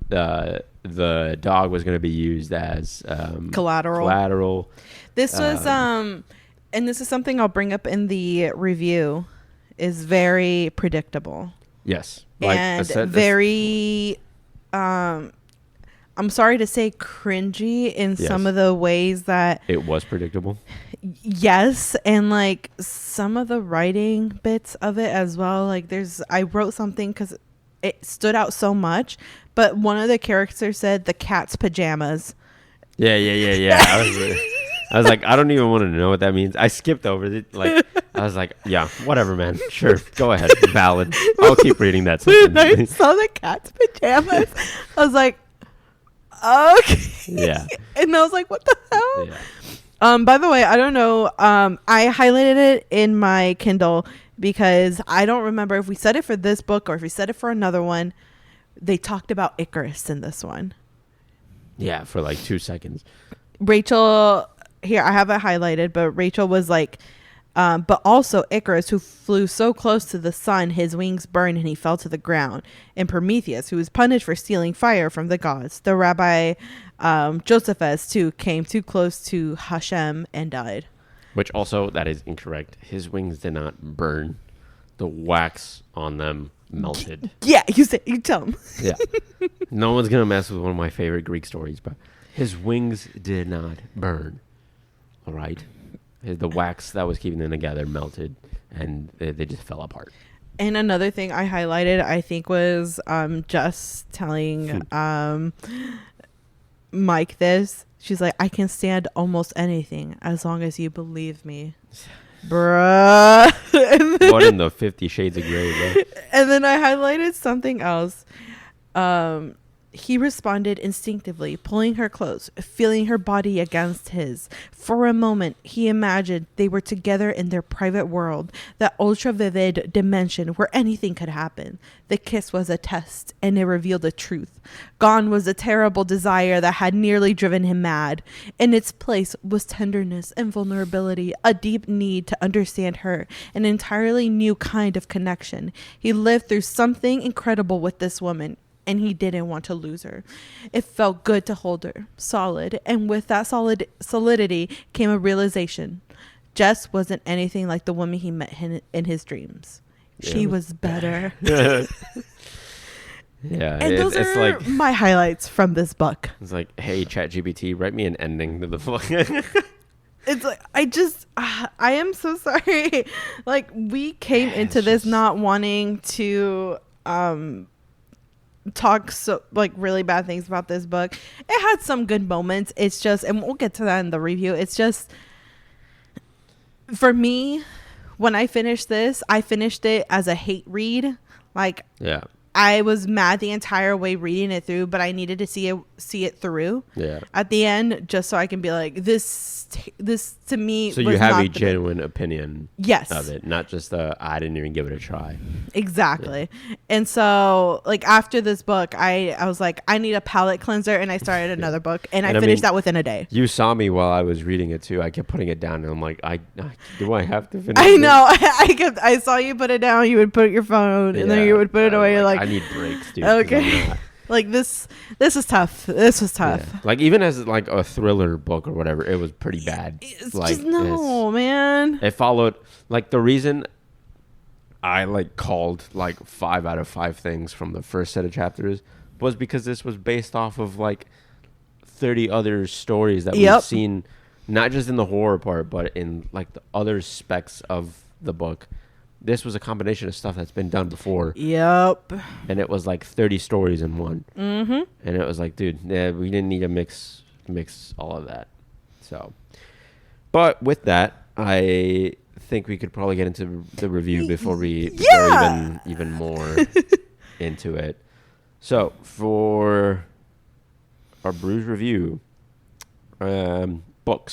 The dog was going to be used as collateral. This was and this is something I'll bring up in the review. Is very predictable. Yes. And very I'm sorry to say cringy in some of the ways that it was predictable. Yes, and like some of the writing bits of it as well. Like I wrote something because it stood out so much, but one of the characters said the cat's pajamas. Yeah. I was like, I don't even want to know what that means. I skipped over it. Like, I was like, yeah, whatever, man. Sure, go ahead. Valid. I'll keep reading that sentence. When I saw the cat's pajamas, I was like, okay. Yeah. And I was like, what the hell? Yeah. By the way, I don't know. I highlighted it in my Kindle because I don't remember if we said it for this book or if we said it for another one. They talked about Icarus in this one. Yeah, for like 2 seconds. Rachel, here, I have it highlighted, but Rachel was like, but also Icarus, who flew so close to the sun, his wings burned and he fell to the ground. And Prometheus, who was punished for stealing fire from the gods. The rabbi Josephus, too, came too close to Hashem and died. Which also, that is incorrect. His wings did not burn. the wax on them melted. Yeah, you tell him. Yeah. No one's going to mess with one of my favorite Greek stories, but his wings did not burn. All right. The wax that was keeping them together melted, and they just fell apart. And another thing I highlighted, I think, was just telling Mike this. She's like, I can stand almost anything as long as you believe me. Bruh. What in the 50 Shades of Grey, bro? And then I highlighted something else. He responded instinctively, pulling her close, feeling her body against his. For a moment, he imagined they were together in their private world, that ultra-vivid dimension where anything could happen. The kiss was a test, and it revealed the truth. Gone was the terrible desire that had nearly driven him mad. In its place was tenderness and vulnerability, a deep need to understand her, an entirely new kind of connection. He lived through something incredible with this woman, and he didn't want to lose her. It felt good to hold her, solid, and with that solidity came a realization. Jess wasn't anything like the woman he met in his dreams. Yeah, she was better. Yeah, and those are like my highlights from this book. It's like, hey, ChatGPT, write me an ending to the book. It's like, I am so sorry. Like, we came into this not wanting to talk so like really bad things about this book. It had some good moments. It's just, and we'll get to that in the review, it's just, for me, when I finished this, I finished it as a hate read. Like, yeah, I was mad the entire way reading it through, but I needed to see it through. Yeah. At the end, just so I can be like, this to me. So you have a genuine opinion. Yes. Of it, not just I didn't even give it a try. Exactly. Yeah. And so, like, after this book, I was like, I need a palate cleanser, and I started another book, and I finished that within a day. You saw me while I was reading it too. I kept putting it down, and I'm like, do I have to finish? I know. I saw you put it down. You would put your phone, and then you would put it away. Like, I need breaks, dude. Okay. Like, this is tough. This was tough. Yeah. Like, even as like a thriller book or whatever, it was pretty bad. It's like, just man. It followed, like, the reason I like called like 5 out of 5 things from the first set of chapters was because this was based off of like 30 other stories that we've seen, not just in the horror part, but in like the other specs of the book. This was a combination of stuff that's been done before. Yep. And it was like 30 stories in one. Mm-hmm. And it was like, dude, yeah, we didn't need to mix all of that. So, but with that, I think we could probably get into the review before we go even more into it. So for our Brews review, book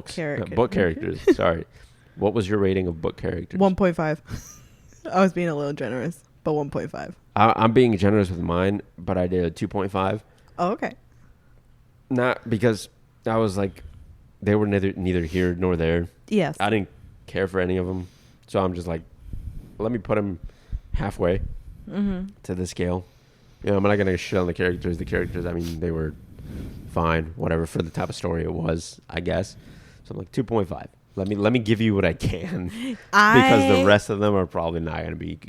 characters. Sorry. What was your rating of book characters? 1.5. I was being a little generous, but 1.5. I'm being generous with mine, but I did a 2.5. Oh, okay. Not because I was like, they were neither here nor there. Yes. I didn't care for any of them. So I'm just like, let me put them halfway to the scale. You know, I'm not going to shit on the characters. The characters, I mean, they were fine, whatever, for the type of story it was, I guess. So I'm like 2.5. Let me give you what I can because the rest of them are probably not going to be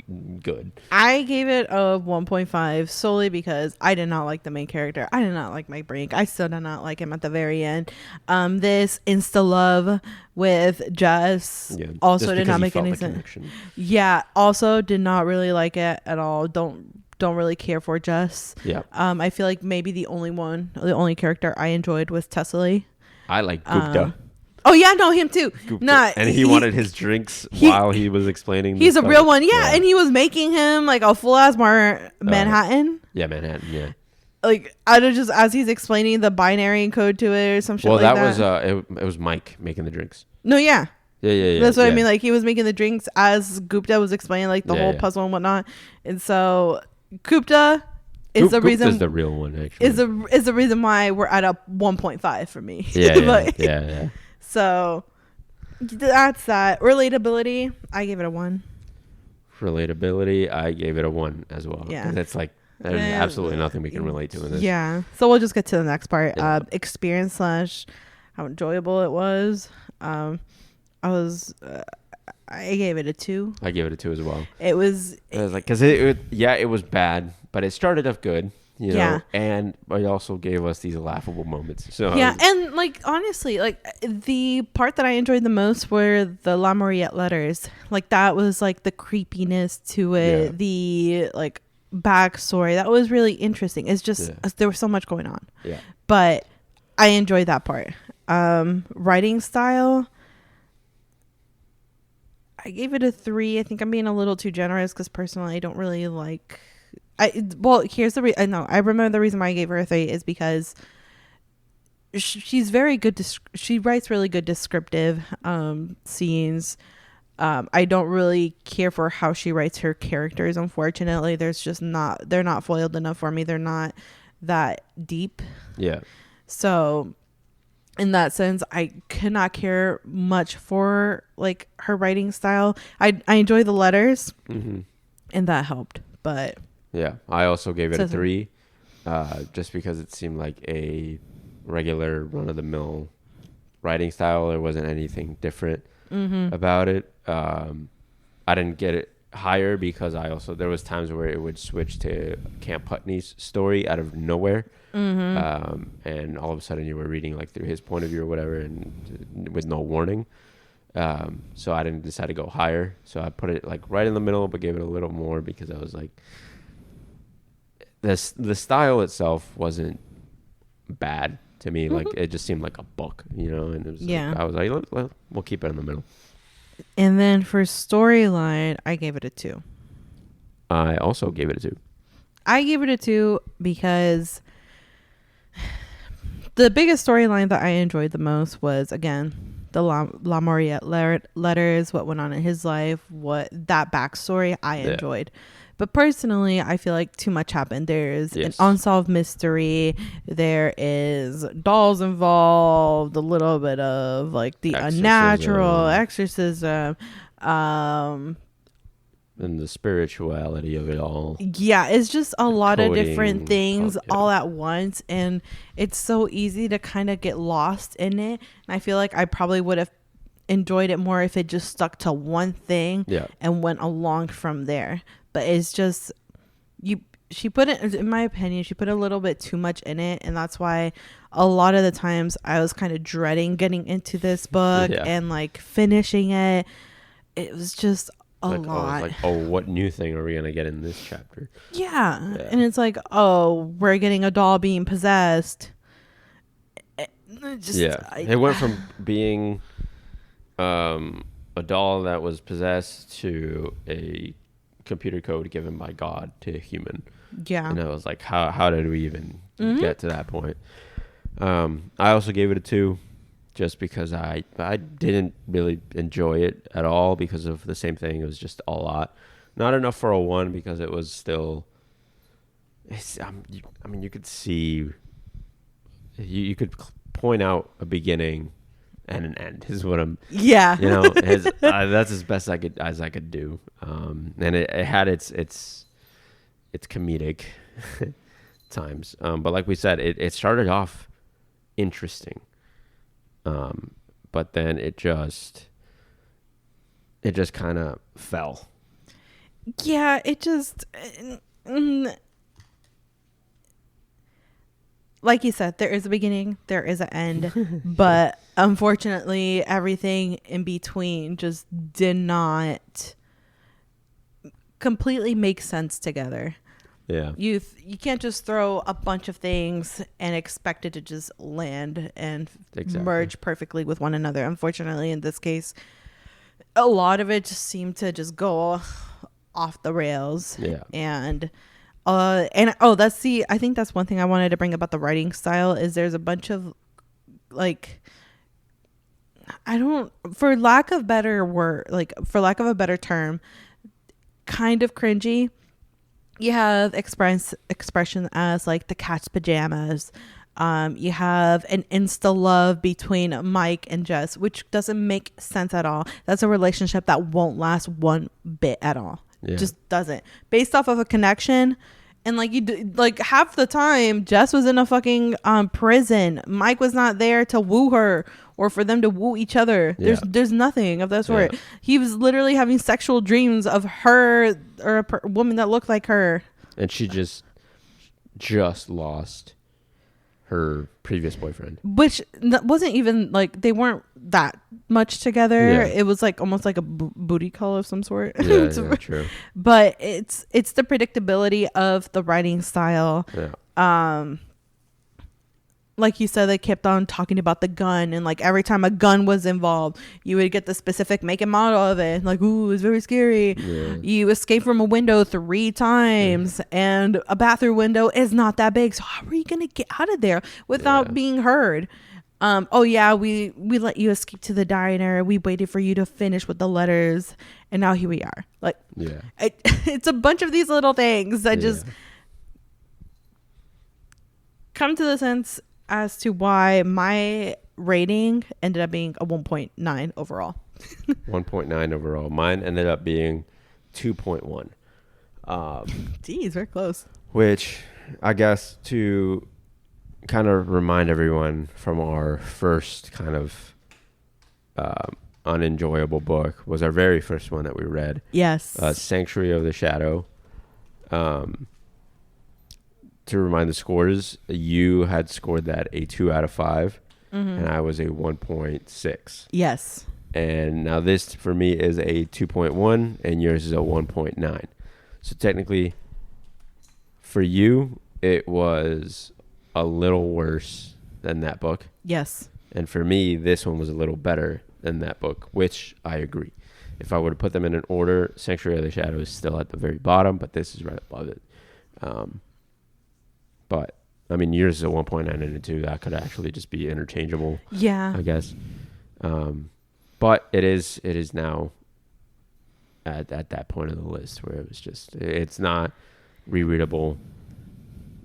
good. I gave it a 1.5 solely because I did not like the main character. I did not like Mike Brink. I still did not like him at the very end. This insta love with Jess also did not make any sense. Yeah, also did not really like it at all. Don't really care for Jess. Yeah. I feel like maybe the only character I enjoyed was Tessely. I like Gupta. Oh yeah, no, him too. And he wanted his drinks while he was explaining. He's a real one, yeah. And he was making him like a full ass Manhattan. Yeah, Manhattan. Yeah. Like, I don't just as he's explaining the binary code to it or some shit. Well, like that was it was Mike making the drinks. No, yeah. Yeah. That's what I mean. Like, he was making the drinks as Gupta was explaining like the whole puzzle and whatnot. And so Gupta is the reason. Gupta's the real one, actually. Is the reason why we're at a 1.5 for me. Yeah. Yeah. So that's that. Relatability, I gave it a 1. Relatability, I gave it a 1 as well. Yeah. That's like, there's absolutely nothing we can relate to in this. Yeah. So we'll just get to the next part. Yeah. Experience / how enjoyable it was. I I gave it a 2. I gave it a 2 as well. It was like, because it was bad, but it started off good, you know, Yeah. and it also gave us these laughable moments. So yeah, and like honestly, like the part that I enjoyed the most were the La Mariette letters. Like that was like the creepiness to it, Yeah. the like backstory. That was really interesting. It's just there was so much going on. Yeah. But I enjoyed that part. Writing style, I gave it a 3. I think I'm being a little too generous because personally I don't really like. Here's the reason. I remember the reason why I gave her a 3 is because she's very good. She writes really good descriptive scenes. I don't really care for how she writes her characters. Unfortunately, they're not foiled enough for me. They're not that deep. Yeah. So in that sense, I could not care much for like her writing style. I enjoy the letters, Mm-hmm. and that helped. But yeah, I also gave it a So- 3, just because it seemed like a regular run-of-the-mill writing style. There wasn't anything different about it. I didn't get it higher because there was times where it would switch to Camp Putney's story out of nowhere. And all of a sudden you were reading like through his point of view or whatever, and with no warning. So I didn't decide to go higher. So I put it like right in the middle, but gave it a little more because I was like, the style itself wasn't bad to me. Like it just seemed like a book, you know. And it was Yeah. I was like, we'll keep it in the middle. and then for storyline, I gave it a 2. I also gave it a 2. I gave it a 2 because the biggest storyline that I enjoyed the most was, again, the La Mariette letters, what went on in his life, what that backstory I enjoyed. But personally, I feel like too much happened. There's an unsolved mystery. There is dolls involved, a little bit of like the unnatural exorcism. And the spirituality of it all. Yeah, it's just a lot of different Coding, things all at once, and it's so easy to kind of get lost in it. And I feel like I probably would have enjoyed it more if it just stuck to one thing and went along from there. But it's just she put it, in my opinion, she put a little bit too much in it, and that's why a lot of the times I was kind of dreading getting into this book and like finishing it. It was just a lot. What new thing are we gonna get in this chapter? Yeah. And it's like, oh, we're getting a doll being possessed. It went from being a doll that was possessed to a computer code given by God to a human. Yeah. And I was like, how did we even get to that point? I also gave it a 2. Just because I didn't really enjoy it at all because of the same thing. It was just a lot. Not enough for a 1 because it was still... I mean, you could see... You could point out a beginning and an end is what I'm... Yeah. You know, that's as best as I could do. And it had its comedic times. But like we said, it started off interesting. But then it just kind of fell. Yeah, it just like you said, there is a beginning, there is an end, but unfortunately everything in between just did not completely make sense together. Yeah. You can't just throw a bunch of things and expect it to just land and merge perfectly with one another. Unfortunately, in this case, a lot of it just seemed to just go off the rails. Yeah. And I think that's one thing I wanted to bring about the writing style is there's a bunch of like, for lack of a better term, kind of cringy. You have expression as like the cat's pajamas. You have an insta love between Mike and Jess, which doesn't make sense at all. That's a relationship that won't last one bit at all. Yeah. Just doesn't. Based off of a connection, and like half the time, Jess was in a fucking prison. Mike was not there to woo her or for them to woo each other. There's nothing of that sort. He was literally having sexual dreams of her or a woman that looked like her, and she just lost her previous boyfriend, which wasn't even like they weren't that much together. It was like almost like a booty call of some sort. True. But it's the predictability of the writing style. Like you said, they kept on talking about the gun, and like every time a gun was involved, you would get the specific make and model of it. Like, ooh, it's very scary. You escape from a window 3 times, and a bathroom window is not that big. So how are you gonna get out of there without being heard? We let you escape to the diner. We waited for you to finish with the letters, and now here we are. Like, it's a bunch of these little things that just come to the sense as to why my rating ended up being a 1.9 overall. 1.9 overall. Mine ended up being 2.1. Geez, very close. Which I guess to kind of remind everyone from our first kind of unenjoyable book was our very first one that we read. Yes. Sanctuary of the Shadow. To remind the scores, you had scored that a 2 out of 5, and I was a 1.6. Yes. And now this for me is a 2.1, and yours is a 1.9. So technically, for you, it was a little worse than that book. Yes. And for me, this one was a little better than that book, which I agree. If I were to put them in an order, Sanctuary of the Shadow is still at the very bottom, but this is right above it. But I mean, yours is a 1.9 and a 2. That could actually just be interchangeable. Yeah, I guess. But it is now at that point of the list where it's not rereadable.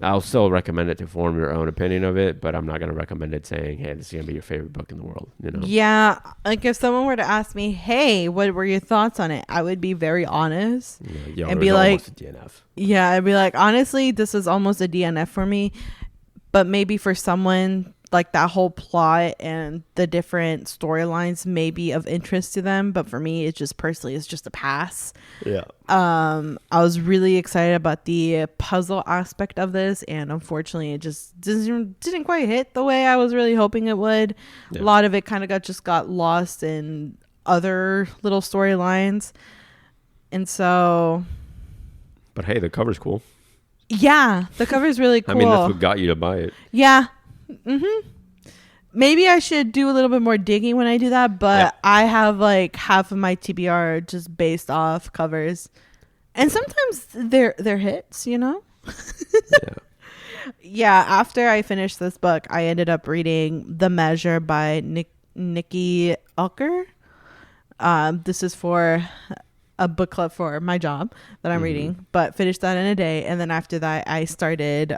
I'll still recommend it to form your own opinion of it, but I'm not going to recommend it saying, hey, this is going to be your favorite book in the world. You know? Yeah. Like if someone were to ask me, hey, what were your thoughts on it? I would be very honest and be like, almost a DNF. Yeah, I'd be like, honestly, this is almost a DNF for me. But maybe for someone, like that whole plot and the different storylines may be of interest to them. But for me, it's just personally, it's just a pass. Yeah. I was really excited about the puzzle aspect of this, and unfortunately it just didn't quite hit the way I was really hoping it would. A lot of it kind of got lost in other little storylines, and so. But hey, the cover's cool. Yeah, the cover's really cool. I mean, that's what got you to buy it. Yeah. Maybe I should do a little bit more digging when I do that, but I have like half of my TBR just based off covers, and sometimes they're hits, you know. Yeah. After I finished this book, I ended up reading The Measure by Nikki Ucker. This is for a book club for my job that I'm reading, but finished that in a day, and then after that, I started.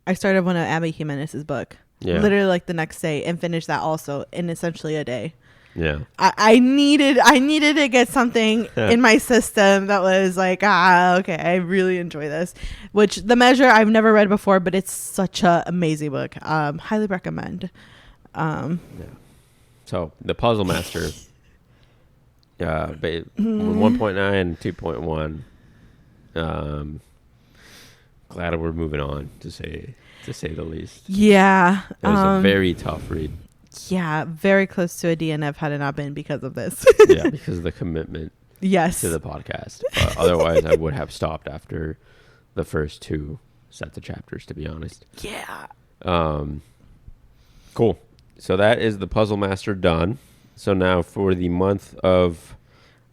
I started one of Abby Jimenez's book, literally like the next day, and finished that also in essentially a day. Yeah, I needed to get something in my system that was like, okay, I really enjoy this. Which The Measure I've never read before, but it's such an amazing book. Highly recommend. So The Puzzle Master, 1.9, 2.1. Glad we're moving on, to say the least. Yeah. It was a very tough read. Yeah, very close to a DNF had it not been because of this. Yeah, because of the commitment to the podcast. But otherwise, I would have stopped after the first 2 sets of chapters, to be honest. Yeah. Cool. So that is The Puzzle Master done. So now for the month of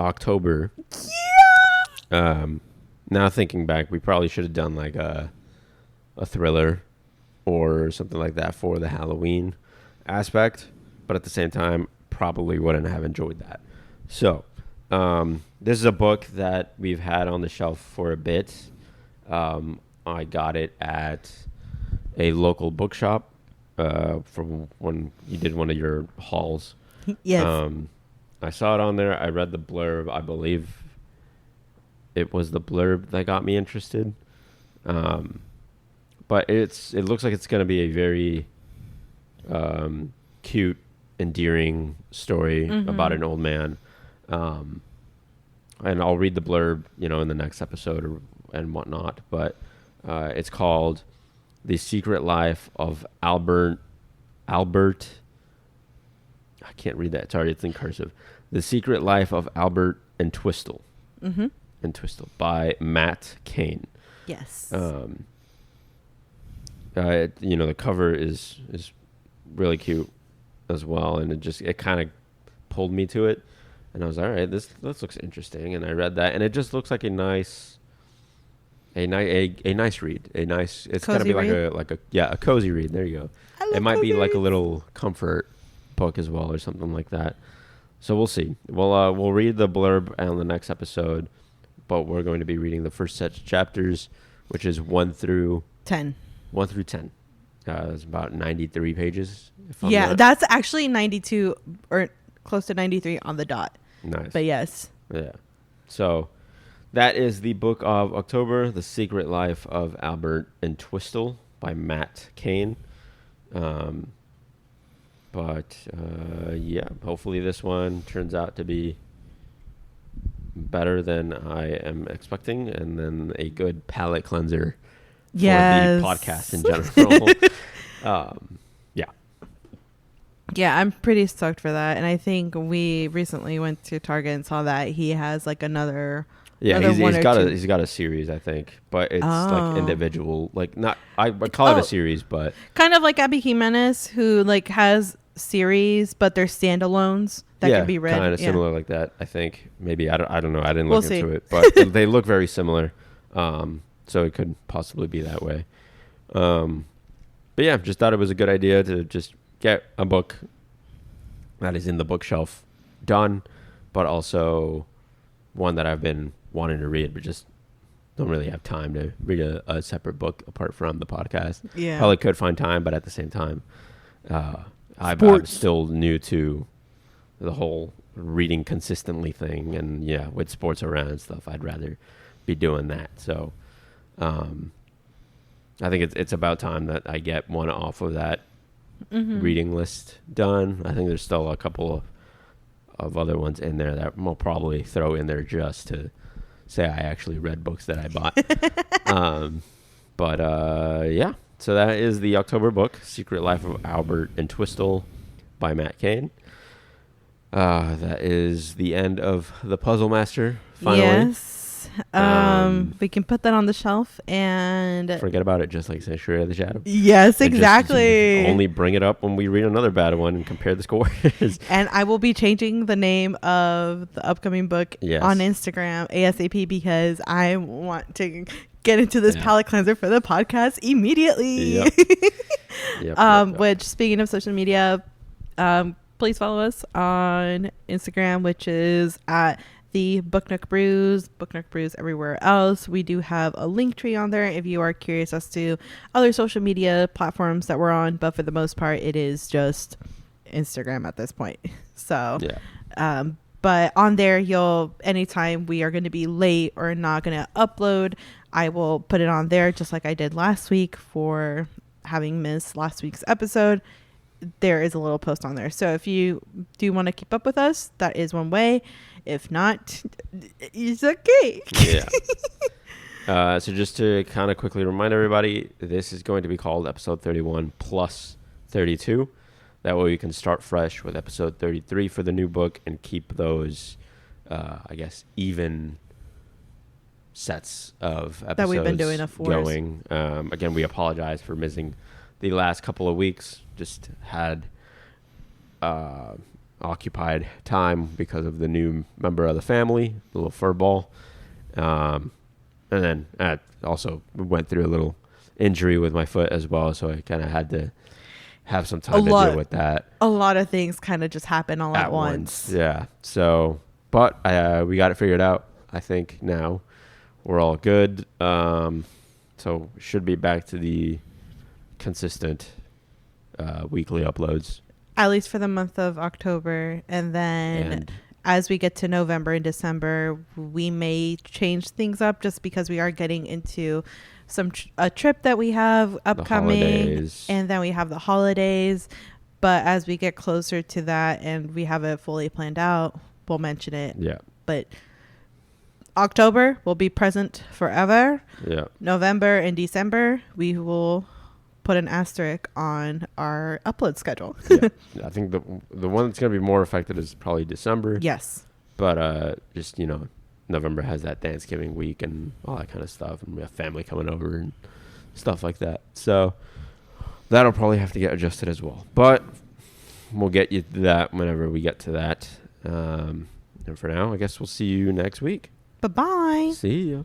October. Yeah. Now thinking back, we probably should have done like a thriller or something like that for the Halloween aspect, but at the same time, probably wouldn't have enjoyed that. So this is a book that we've had on the shelf for a bit. I got it at a local bookshop from when you did one of your hauls. Yes. I saw it on there. I read the blurb. I believe it was the blurb that got me interested. But But it looks like it's going to be a very cute, endearing story about an old man. And I'll read the blurb, in the next episode and whatnot. But it's called The Secret Life of Albert. I can't read that. Sorry, it's in cursive. The Secret Life of Albert Entwistle. Entwistle by Matt Cain. Yes. The cover is really cute as well, and it kind of pulled me to it, and I was all right. This looks interesting, and I read that, and it just looks like a nice read. It's gotta be a cozy read. There you go. It might be like a little comfort book as well, or something like that. So we'll see. We'll read the blurb on the next episode, but we're going to be reading the first set of chapters, which is 1 through 10. 1 through 10. It's about 93 pages. That's actually 92 or close to 93 on the dot. Nice. But yes. Yeah. So that is the book of October, The Secret Life of Albert Entwistle by Matt Cain. Hopefully this one turns out to be better than I am expecting, and then a good palate cleanser for the podcast in general. Yeah, I'm pretty stoked for that. And I think we recently went to Target and saw that he has like another. Yeah, he's got a series, I think, but it's like individual, like not. I call it a series, but kind of like Abby Jimenez, who like has series, but they're standalones that can be read. Kind of similar like that. I think maybe I don't know. I didn't look into it, but they look very similar. So it could possibly be that way. But yeah, just thought it was a good idea to just get a book that is in the bookshelf done, but also one that I've been wanting to read, but just don't really have time to read a separate book apart from the podcast. Yeah. Probably could find time, but at the same time, I'm still new to the whole reading consistently thing. And yeah, with sports around and stuff, I'd rather be doing that. So I think it's about time that I get one off of that reading list done. I think there's still a couple of other ones in there that we'll probably throw in there just to say I actually read books that I bought. Yeah. So that is the October book, Secret Life of Albert Entwistle by Matt Cain. That is the end of the Puzzle Master, finally. Yes. We can put that on the shelf and forget about it, just like Sanctuary of the Shadow. Yes, exactly. Just only bring it up when we read another bad one and compare the scores. And I will be changing the name of the upcoming book on Instagram ASAP because I want to get into this palate cleanser for the podcast immediately. Yep. Which, speaking of social media, please follow us on Instagram, which is at the Book Nook Brews everywhere else. We do have a link tree on there if you are curious as to other social media platforms that we're on, but for the most part it is just Instagram at this point. So but on there, anytime we are going to be late or not going to upload, I will put it on there just like I did last week for having missed last week's episode. There is a little post on there. So if you do want to keep up with us, that is one way. If not, it's okay. So just to kind of quickly remind everybody, this is going to be called episode 31 plus 32. That way we can start fresh with episode 33 for the new book and keep those, even sets of episodes that we've been doing going. Again, we apologize for missing the last couple of weeks. Just had occupied time because of the new member of the family, the little fur ball. And then I also went through a little injury with my foot as well, so I kind of had to have some time to deal with that. A lot of things kind of just happen all at once. Yeah. So, but we got it figured out. I think now we're all good. So should be back to the consistent weekly uploads. At least for the month of October. And then as we get to November and December, we may change things up just because we are getting into a trip that we have upcoming, holidays. and then we have the holidays. But as we get closer to that and we have it fully planned out, we'll mention it. Yeah. But October will be present forever. Yeah. November and December, we will put an asterisk on our upload schedule. Yeah. I think the one that's going to be more affected is probably December. Yes. But just, November has that Thanksgiving week and all that kind of stuff. And we have family coming over and stuff like that. So that'll probably have to get adjusted as well. But we'll get you to that whenever we get to that. And for now, I guess we'll see you next week. Bye-bye. See ya.